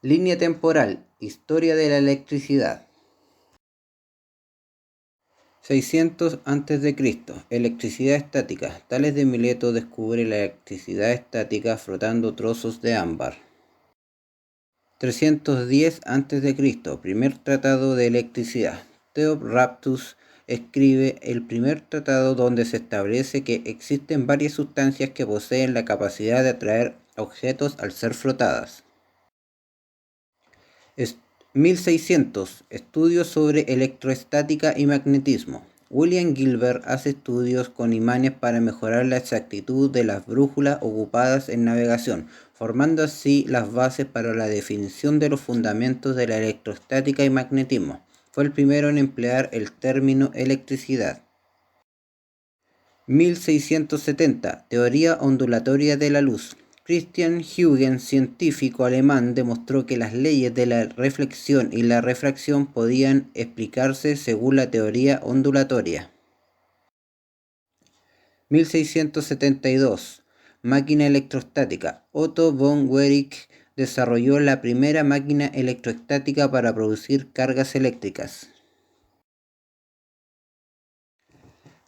Línea temporal. Historia de la electricidad. 600 a.C. Electricidad estática. Tales de Mileto descubre la electricidad estática frotando trozos de ámbar. 310 a.C. Primer tratado de electricidad. Theophrastus escribe el primer tratado donde se establece que existen varias sustancias que poseen la capacidad de atraer objetos al ser frotadas. 1600. Estudios sobre electroestática y magnetismo. William Gilbert hace estudios con imanes para mejorar la exactitud de las brújulas ocupadas en navegación, formando así las bases para la definición de los fundamentos de la electroestática y magnetismo. Fue el primero en emplear el término electricidad. 1670. Teoría ondulatoria de la luz. Christian Huygens, científico alemán, demostró que las leyes de la reflexión y la refracción podían explicarse según la teoría ondulatoria. 1672. Máquina electrostática. Otto von Guericke desarrolló la primera máquina electrostática para producir cargas eléctricas.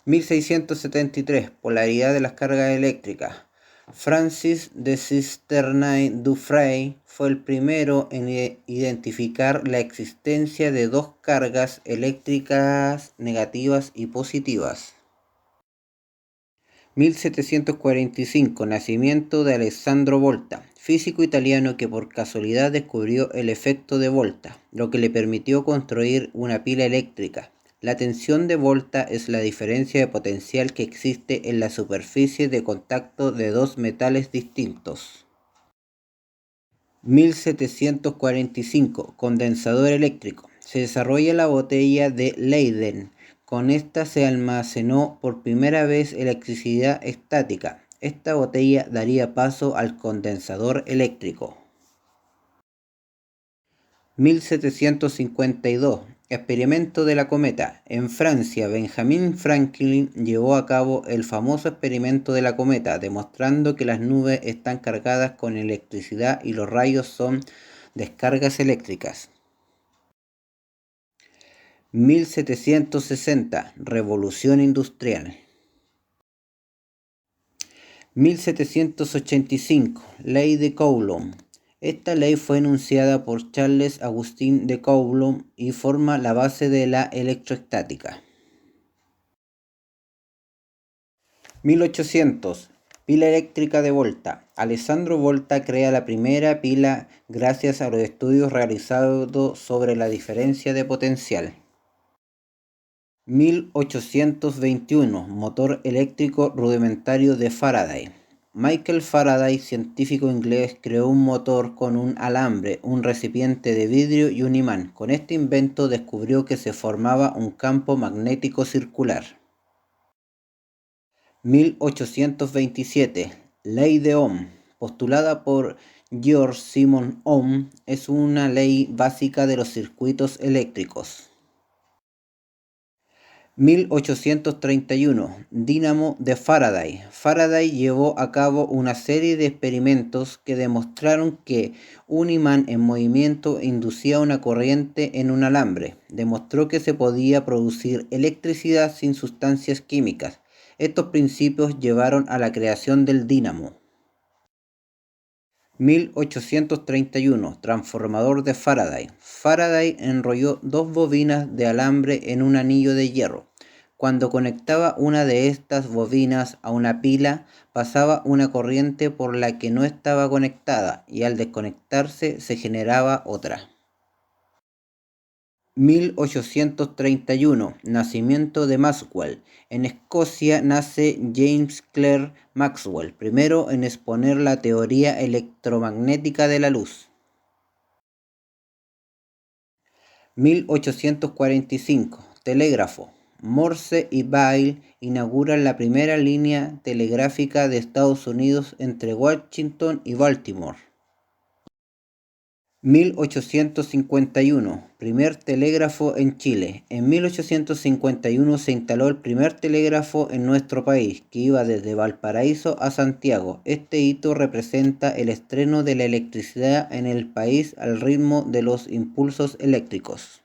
1673. Polaridad de las cargas eléctricas. Francis de Cisternay-Dufray fue el primero en identificar la existencia de dos cargas eléctricas negativas y positivas. 1745. Nacimiento de Alessandro Volta, físico italiano que por casualidad descubrió el efecto de Volta, lo que le permitió construir una pila eléctrica. La tensión de Volta es la diferencia de potencial que existe en la superficie de contacto de dos metales distintos. 1745. Condensador eléctrico. Se desarrolla la botella de Leyden. Con esta se almacenó por primera vez electricidad estática. Esta botella daría paso al condensador eléctrico. 1752. Experimento de la cometa. En Francia, Benjamin Franklin llevó a cabo el famoso experimento de la cometa, demostrando que las nubes están cargadas con electricidad y los rayos son descargas eléctricas. 1760. Revolución industrial. 1785. Ley de Coulomb. Esta ley fue enunciada por Charles Augustin de Coulomb y forma la base de la electroestática. 1800. Pila eléctrica de Volta. Alessandro Volta crea la primera pila gracias a los estudios realizados sobre la diferencia de potencial. 1821. Motor eléctrico rudimentario de Faraday. Michael Faraday, científico inglés, creó un motor con un alambre, un recipiente de vidrio y un imán. Con este invento descubrió que se formaba un campo magnético circular. 1827. Ley de Ohm. Postulada por George Simon Ohm, es una ley básica de los circuitos eléctricos. 1831. Dínamo de Faraday. Faraday llevó a cabo una serie de experimentos que demostraron que un imán en movimiento inducía una corriente en un alambre. Demostró que se podía producir electricidad sin sustancias químicas. Estos principios llevaron a la creación del dínamo. 1831. Transformador de Faraday. Faraday enrolló dos bobinas de alambre en un anillo de hierro. Cuando conectaba una de estas bobinas a una pila, pasaba una corriente por la que no estaba conectada y al desconectarse se generaba otra. 1831. Nacimiento de Maxwell. En Escocia nace James Clerk Maxwell, primero en exponer la teoría electromagnética de la luz. 1845. Telégrafo. Morse y Bayle inauguran la primera línea telegráfica de Estados Unidos entre Washington y Baltimore. 1851. Primer telégrafo en Chile. En 1851 se instaló el primer telégrafo en nuestro país, que iba desde Valparaíso a Santiago. Este hito representa el estreno de la electricidad en el país al ritmo de los impulsos eléctricos.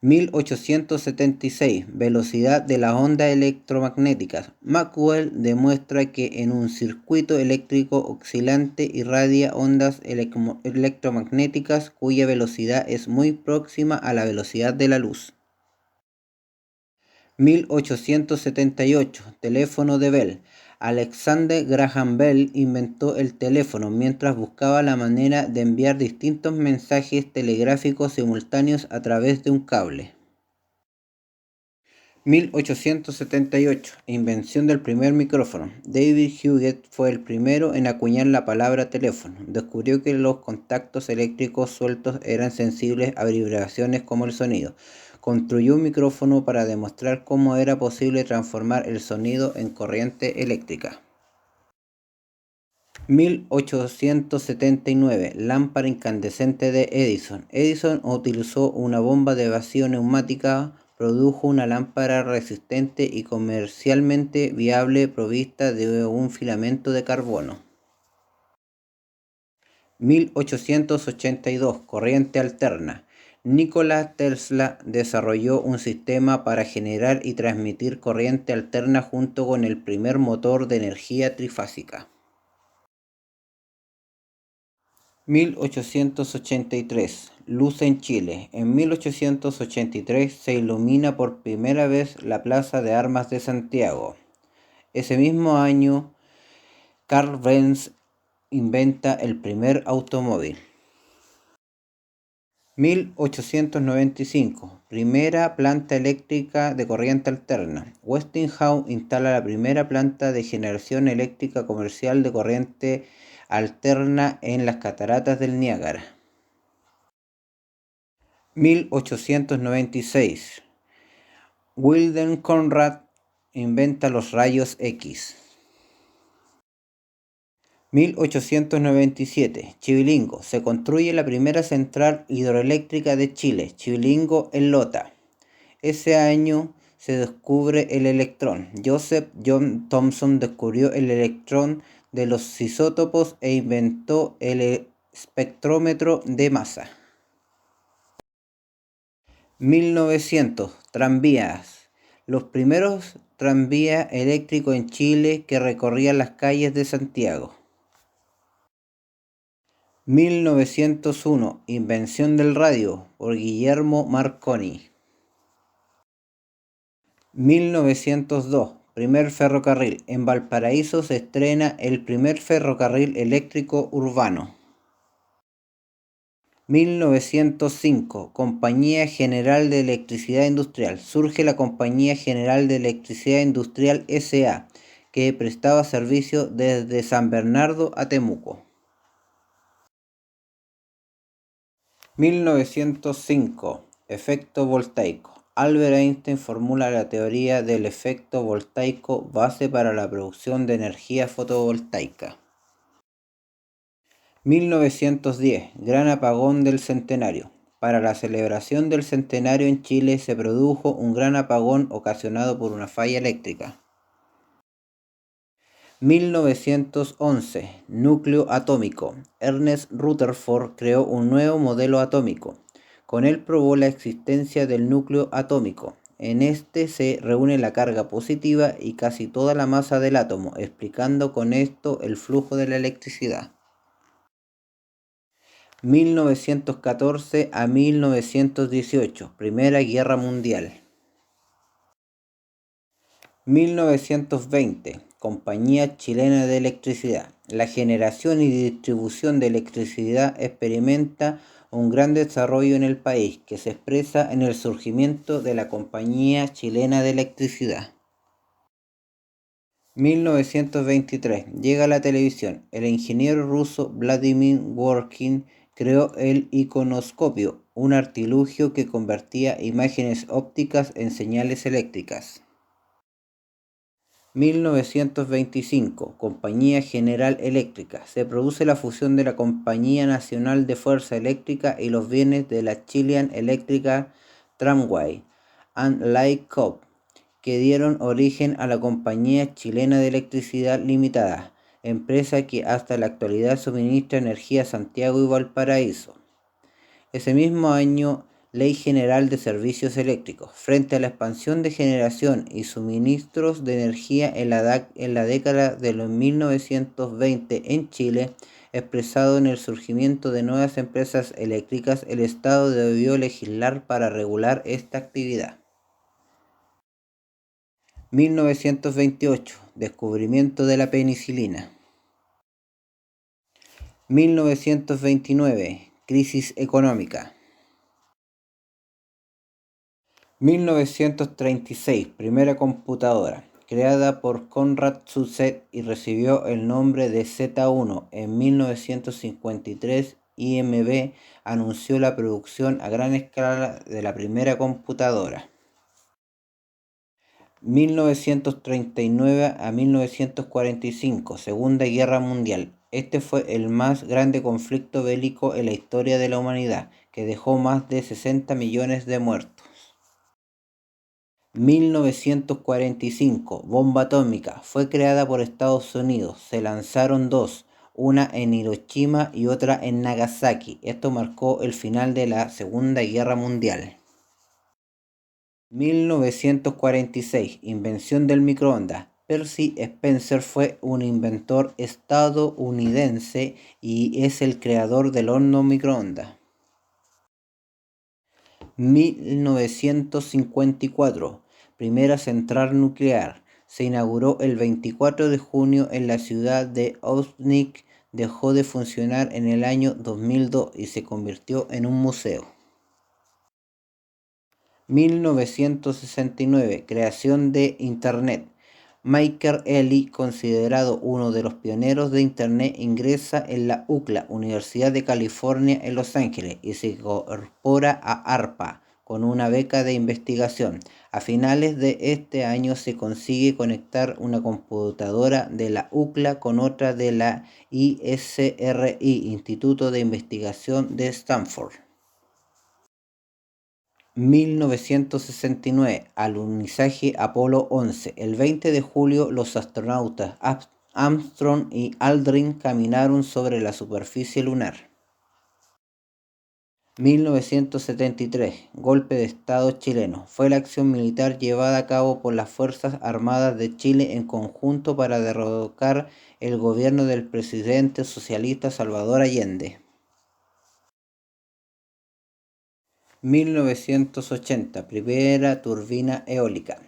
1876. Velocidad de las ondas electromagnéticas. Maxwell demuestra que en un circuito eléctrico oscilante irradia ondas electromagnéticas cuya velocidad es muy próxima a la velocidad de la luz. 1878. Teléfono de Bell. Alexander Graham Bell inventó el teléfono mientras buscaba la manera de enviar distintos mensajes telegráficos simultáneos a través de un cable. 1878. Invención del primer micrófono. David Hughes fue el primero en acuñar la palabra teléfono. Descubrió que los contactos eléctricos sueltos eran sensibles a vibraciones como el sonido. Construyó un micrófono para demostrar cómo era posible transformar el sonido en corriente eléctrica. 1879. Lámpara incandescente de Edison. Edison utilizó una bomba de vacío neumática, produjo una lámpara resistente y comercialmente viable provista de un filamento de carbono. 1882. Corriente alterna. Nikola Tesla desarrolló un sistema para generar y transmitir corriente alterna junto con el primer motor de energía trifásica. 1883. Luz en Chile. En 1883 se ilumina por primera vez la Plaza de Armas de Santiago. Ese mismo año, Carl Benz inventa el primer automóvil. 1895. Primera planta eléctrica de corriente alterna. Westinghouse instala la primera planta de generación eléctrica comercial de corriente alterna en las cataratas del Niágara. 1896. Wilhelm Conrad inventa los rayos X. 1897. Chivilingo. Se construye la primera central hidroeléctrica de Chile, Chivilingo en Lota. Ese año se descubre el electrón. Joseph John Thomson descubrió el electrón de los isótopos e inventó el espectrómetro de masa. 1900. Tranvías. Los primeros tranvías eléctricos en Chile que recorrían las calles de Santiago. 1901. Invención del radio por Guillermo Marconi. 1902. Primer ferrocarril. En Valparaíso se estrena el primer ferrocarril eléctrico urbano. 1905. Compañía General de Electricidad Industrial. Surge la Compañía General de Electricidad Industrial S.A., que prestaba servicio desde San Bernardo a Temuco. 1905. Efecto voltaico. Albert Einstein formula la teoría del efecto voltaico, base para la producción de energía fotovoltaica. 1910. Gran apagón del centenario. Para la celebración del centenario en Chile se produjo un gran apagón ocasionado por una falla eléctrica. 1911. Núcleo atómico. Ernest Rutherford creó un nuevo modelo atómico. Con él probó la existencia del núcleo atómico. En este se reúne la carga positiva y casi toda la masa del átomo, explicando con esto el flujo de la electricidad. 1914 a 1918. Primera Guerra Mundial. 1920. Compañía Chilena de Electricidad. La generación y distribución de electricidad experimenta un gran desarrollo en el país, que se expresa en el surgimiento de la Compañía Chilena de Electricidad. 1923. Llega la televisión. El ingeniero ruso Vladimir Dworkin creó el iconoscopio, un artilugio que convertía imágenes ópticas en señales eléctricas. 1925, Compañía General Eléctrica. Se produce la fusión de la Compañía Nacional de Fuerza Eléctrica y los bienes de la Chilean Electric Tramway and Light Co., que dieron origen a la Compañía Chilena de Electricidad Limitada, empresa que hasta la actualidad suministra energía a Santiago y Valparaíso. Ese mismo año, Ley General de Servicios Eléctricos. Frente a la expansión de generación y suministros de energía en la década de los 1920 en Chile, expresado en el surgimiento de nuevas empresas eléctricas, el Estado debió legislar para regular esta actividad. 1928, descubrimiento de la penicilina. 1929, crisis económica. 1936, primera computadora, creada por Konrad Zuse y recibió el nombre de Z1. En 1953, IMB anunció la producción a gran escala de la primera computadora. 1939 a 1945, Segunda Guerra Mundial. Este fue el más grande conflicto bélico en la historia de la humanidad, que dejó más de 60 millones de muertos. 1945, bomba atómica. Fue creada por Estados Unidos. Se lanzaron dos, una en Hiroshima y otra en Nagasaki. Esto marcó el final de la Segunda Guerra Mundial. 1946, invención del microondas. Percy Spencer fue un inventor estadounidense y es el creador del horno microondas. 1954, primera central nuclear. Se inauguró el 24 de junio en la ciudad de Oshnik. Dejó de funcionar en el año 2002 y se convirtió en un museo. 1969, creación de Internet. Michael Early, considerado uno de los pioneros de Internet, ingresa en la UCLA, Universidad de California en Los Ángeles, y se incorpora a ARPA con una beca de investigación. A finales de este año se consigue conectar una computadora de la UCLA con otra de la ISRI, Instituto de Investigación de Stanford. 1969, alunizaje Apolo 11. El 20 de julio, los astronautas Armstrong y Aldrin caminaron sobre la superficie lunar. 1973, golpe de Estado chileno. Fue la acción militar llevada a cabo por las Fuerzas Armadas de Chile en conjunto para derrocar el gobierno del presidente socialista Salvador Allende. 1980, primera turbina eólica.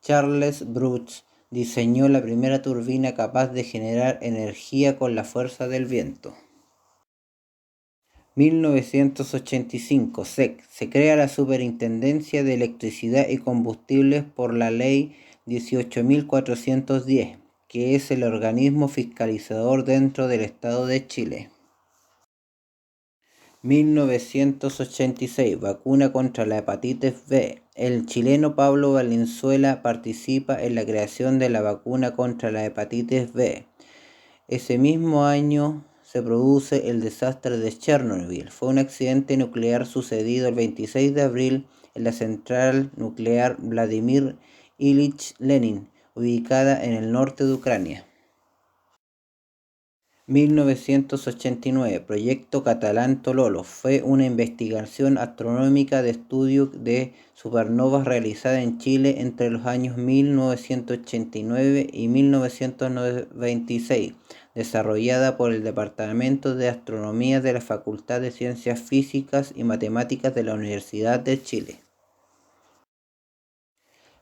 Charles Bruce diseñó la primera turbina capaz de generar energía con la fuerza del viento. 1985, se crea la Superintendencia de Electricidad y Combustibles por la Ley 18.410, que es el organismo fiscalizador dentro del Estado de Chile. 1986, vacuna contra la hepatitis B. El chileno Pablo Valenzuela participa en la creación de la vacuna contra la hepatitis B. Ese mismo año se produce el desastre de Chernobyl. Fue un accidente nuclear sucedido el 26 de abril en la central nuclear Vladimir Ilich Lenin, ubicada en el norte de Ucrania. 1989, Proyecto Catalán Tololo. Fue una investigación astronómica de estudio de supernovas realizada en Chile entre los años 1989 y 1996, desarrollada por el Departamento de Astronomía de la Facultad de Ciencias Físicas y Matemáticas de la Universidad de Chile.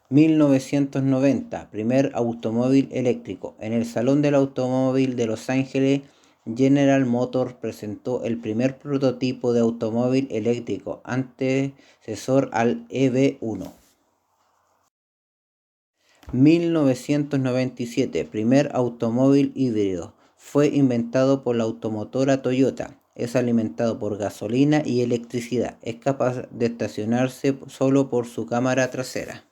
1990, primer automóvil eléctrico. En el Salón del Automóvil de Los Ángeles, General Motors presentó el primer prototipo de automóvil eléctrico, antecesor al EV1. 1997, primer automóvil híbrido. Fue inventado por la automotora Toyota. Es alimentado por gasolina y electricidad. Es capaz de estacionarse solo por su cámara trasera.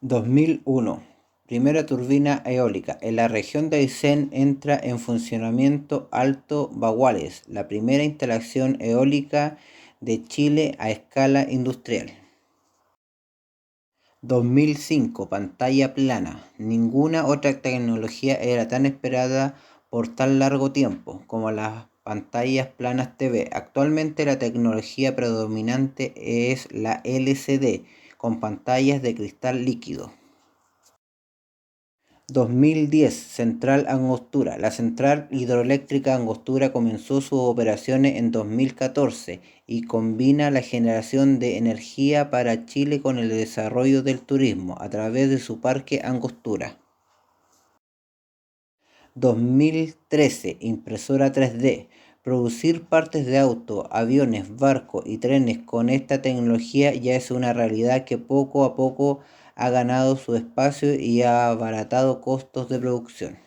2001. Primera turbina eólica. En la región de Aysén entra en funcionamiento Alto Baguales, la primera instalación eólica de Chile a escala industrial. 2005. Pantalla plana. Ninguna otra tecnología era tan esperada por tan largo tiempo como las pantallas planas TV. Actualmente la tecnología predominante es la LCD, con pantallas de cristal líquido. 2010. Central Angostura. La central hidroeléctrica Angostura comenzó sus operaciones en 2014 y combina la generación de energía para Chile con el desarrollo del turismo a través de su parque Angostura. 2013. Impresora 3D. Producir partes de autos, aviones, barcos y trenes con esta tecnología ya es una realidad que poco a poco ha ganado su espacio y ha abaratado costos de producción.